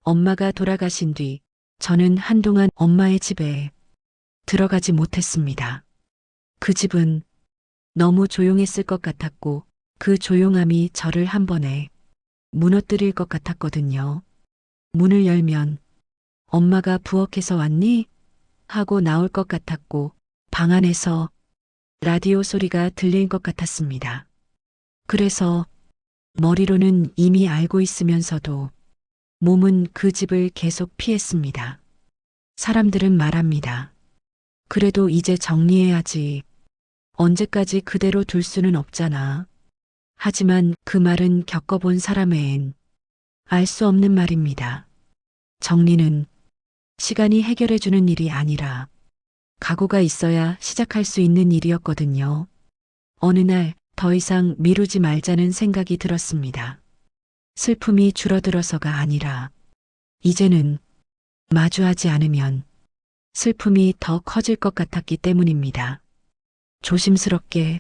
엄마가 돌아가신 뒤 저는 한동안 엄마의 집에 들어가지 못했습니다. 그 집은 너무 조용했을 것 같았고 그 조용함이 저를 한 번에 무너뜨릴 것 같았거든요. 문을 열면 엄마가 부엌에서 왔니? 하고 나올 것 같았고 방 안에서 라디오 소리가 들릴 것 같았습니다. 그래서 머리로는 이미 알고 있으면서도 몸은 그 집을 계속 피했습니다. 사람들은 말합니다. 그래도 이제 정리해야지. 언제까지 그대로 둘 수는 없잖아. 하지만 그 말은 겪어본 사람 외엔 알 수 없는 말입니다. 정리는 시간이 해결해주는 일이 아니라 각오가 있어야 시작할 수 있는 일이었거든요. 어느 날 더 이상 미루지 말자는 생각이 들었습니다. 슬픔이 줄어들어서가 아니라 이제는 마주하지 않으면 슬픔이 더 커질 것 같았기 때문입니다. 조심스럽게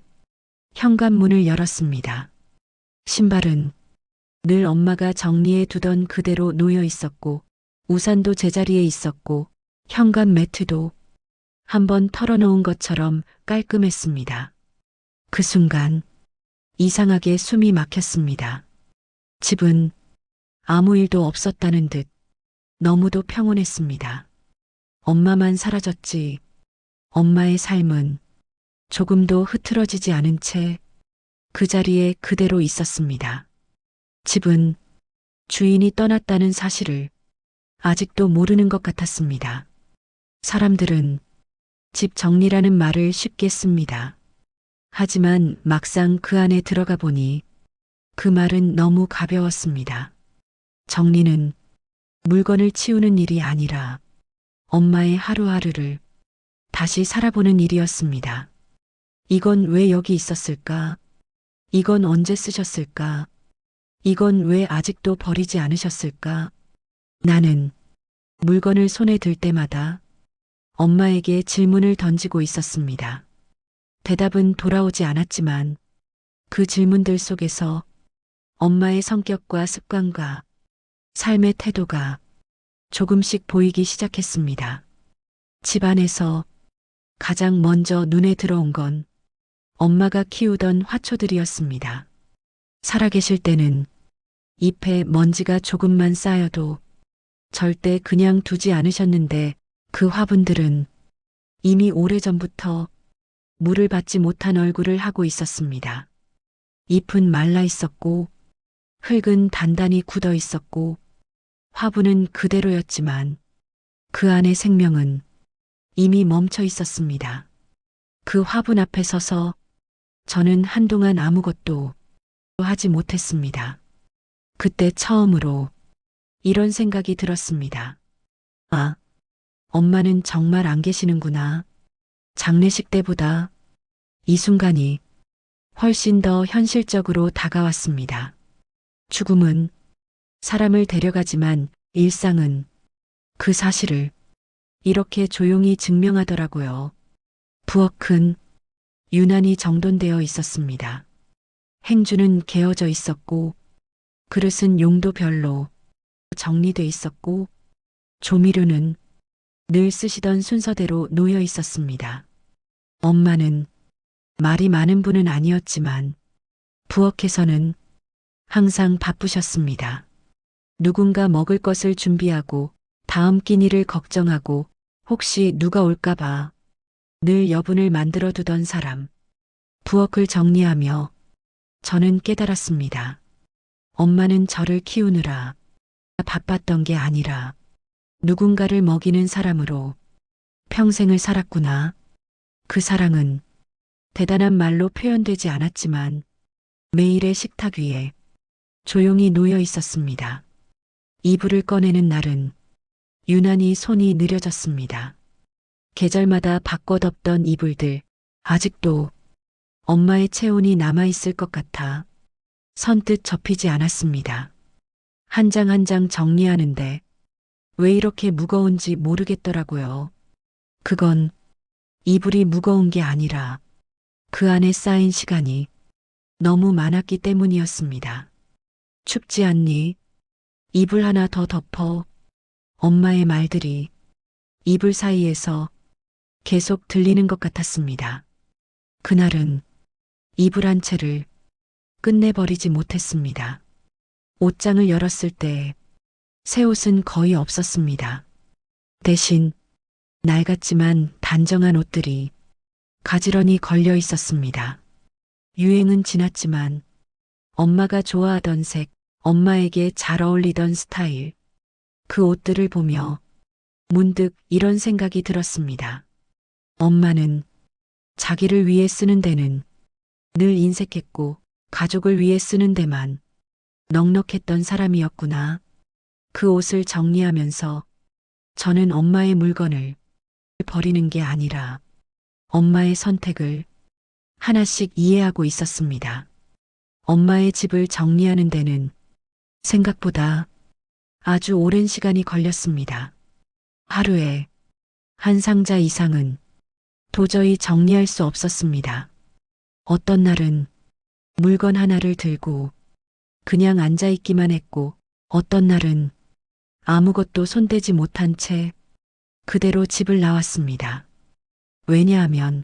현관문을 열었습니다. 신발은 늘 엄마가 정리해 두던 그대로 놓여 있었고 우산도 제자리에 있었고 현관 매트도 한번 털어놓은 것처럼 깔끔했습니다. 그 순간 이상하게 숨이 막혔습니다. 집은 아무 일도 없었다는 듯 너무도 평온했습니다. 엄마만 사라졌지 엄마의 삶은 조금도 흐트러지지 않은 채 그 자리에 그대로 있었습니다. 집은 주인이 떠났다는 사실을 아직도 모르는 것 같았습니다. 사람들은 집 정리라는 말을 쉽게 씁니다. 하지만 막상 그 안에 들어가 보니 그 말은 너무 가벼웠습니다. 정리는 물건을 치우는 일이 아니라 엄마의 하루하루를 다시 살아보는 일이었습니다. 이건 왜 여기 있었을까? 이건 언제 쓰셨을까? 이건 왜 아직도 버리지 않으셨을까? 나는 물건을 손에 들 때마다 엄마에게 질문을 던지고 있었습니다. 대답은 돌아오지 않았지만 그 질문들 속에서 엄마의 성격과 습관과 삶의 태도가 조금씩 보이기 시작했습니다. 집안에서 가장 먼저 눈에 들어온 건 엄마가 키우던 화초들이었습니다. 살아계실 때는 잎에 먼지가 조금만 쌓여도 절대 그냥 두지 않으셨는데 그 화분들은 이미 오래전부터 물을 받지 못한 얼굴을 하고 있었습니다. 잎은 말라 있었고 흙은 단단히 굳어 있었고 화분은 그대로였지만 그 안의 생명은 이미 멈춰 있었습니다. 그 화분 앞에 서서 저는 한동안 아무것도 하지 못했습니다. 그때 처음으로 이런 생각이 들었습니다. 아, 엄마는 정말 안 계시는구나. 장례식 때보다 이 순간이 훨씬 더 현실적으로 다가왔습니다. 죽음은 사람을 데려가지만 일상은 그 사실을 이렇게 조용히 증명하더라고요. 부엌은 유난히 정돈되어 있었습니다. 행주는 개어져 있었고 그릇은 용도별로 정리돼 있었고 조미료는 늘 쓰시던 순서대로 놓여 있었습니다. 엄마는 말이 많은 분은 아니었지만 부엌에서는 항상 바쁘셨습니다. 누군가 먹을 것을 준비하고 다음 끼니를 걱정하고 혹시 누가 올까봐 늘 여분을 만들어 두던 사람. 부엌을 정리하며 저는 깨달았습니다. 엄마는 저를 키우느라 바빴던 게 아니라 누군가를 먹이는 사람으로 평생을 살았구나. 그 사랑은 대단한 말로 표현되지 않았지만 매일의 식탁 위에 조용히 놓여 있었습니다. 이불을 꺼내는 날은 유난히 손이 느려졌습니다. 계절마다 바꿔 덮던 이불들, 아직도 엄마의 체온이 남아있을 것 같아 선뜻 접히지 않았습니다. 한 장 한 장 정리하는데 왜 이렇게 무거운지 모르겠더라고요. 그건 이불이 무거운 게 아니라 그 안에 쌓인 시간이 너무 많았기 때문이었습니다. 춥지 않니? 이불 하나 더 덮어. 엄마의 말들이 이불 사이에서 계속 들리는 것 같았습니다. 그날은 이불 한 채를 끝내버리지 못했습니다. 옷장을 열었을 때 새 옷은 거의 없었습니다. 대신 낡았지만 단정한 옷들이 가지런히 걸려 있었습니다. 유행은 지났지만 엄마가 좋아하던 색, 엄마에게 잘 어울리던 스타일, 그 옷들을 보며 문득 이런 생각이 들었습니다. 엄마는 자기를 위해 쓰는 데는 늘 인색했고 가족을 위해 쓰는 데만 넉넉했던 사람이었구나. 그 옷을 정리하면서 저는 엄마의 물건을 버리는 게 아니라 엄마의 선택을 하나씩 이해하고 있었습니다. 엄마의 집을 정리하는 데는 생각보다 아주 오랜 시간이 걸렸습니다. 하루에 한 상자 이상은 도저히 정리할 수 없었습니다. 어떤 날은 물건 하나를 들고 그냥 앉아 있기만 했고, 어떤 날은 아무것도 손대지 못한 채 그대로 집을 나왔습니다. 왜냐하면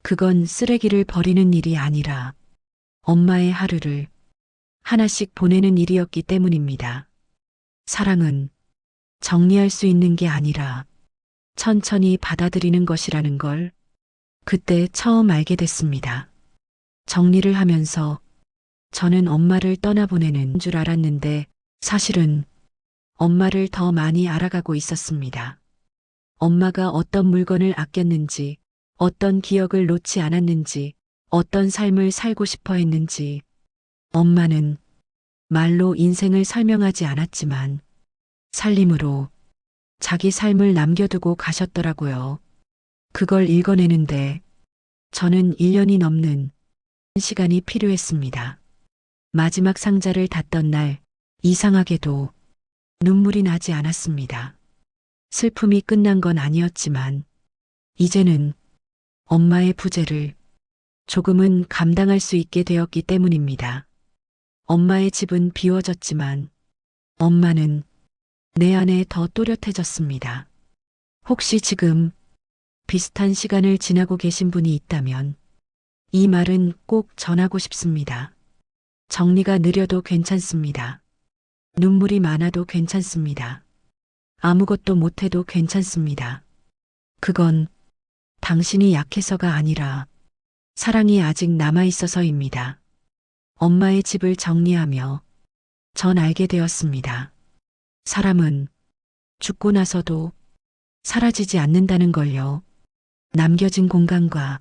그건 쓰레기를 버리는 일이 아니라 엄마의 하루를 하나씩 보내는 일이었기 때문입니다. 사랑은 정리할 수 있는 게 아니라 천천히 받아들이는 것이라는 걸 그때 처음 알게 됐습니다. 정리를 하면서 저는 엄마를 떠나보내는 줄 알았는데 사실은 엄마를 더 많이 알아가고 있었습니다. 엄마가 어떤 물건을 아꼈는지, 어떤 기억을 놓지 않았는지, 어떤 삶을 살고 싶어 했는지. 엄마는 말로 인생을 설명하지 않았지만 살림으로 자기 삶을 남겨두고 가셨더라고요. 그걸 읽어내는데 저는 1년이 넘는 시간이 필요했습니다. 마지막 상자를 닫던 날 이상하게도 눈물이 나지 않았습니다. 슬픔이 끝난 건 아니었지만 이제는 엄마의 부재를 조금은 감당할 수 있게 되었기 때문입니다. 엄마의 집은 비워졌지만 엄마는 내 안에 더 또렷해졌습니다. 혹시 지금 비슷한 시간을 지나고 계신 분이 있다면 이 말은 꼭 전하고 싶습니다. 정리가 느려도 괜찮습니다. 눈물이 많아도 괜찮습니다. 아무것도 못해도 괜찮습니다. 그건 당신이 약해서가 아니라 사랑이 아직 남아있어서입니다. 엄마의 집을 정리하며 전 알게 되었습니다. 사람은 죽고 나서도 사라지지 않는다는 걸요. 남겨진 공간과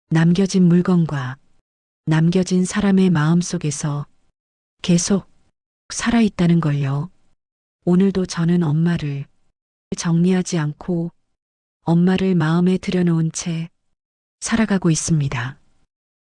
남겨진 물건과 남겨진 사람의 마음 속에서 계속 살아있다는 걸요. 오늘도 저는 엄마를 정리하지 않고 엄마를 마음에 들여놓은 채 살아가고 있습니다.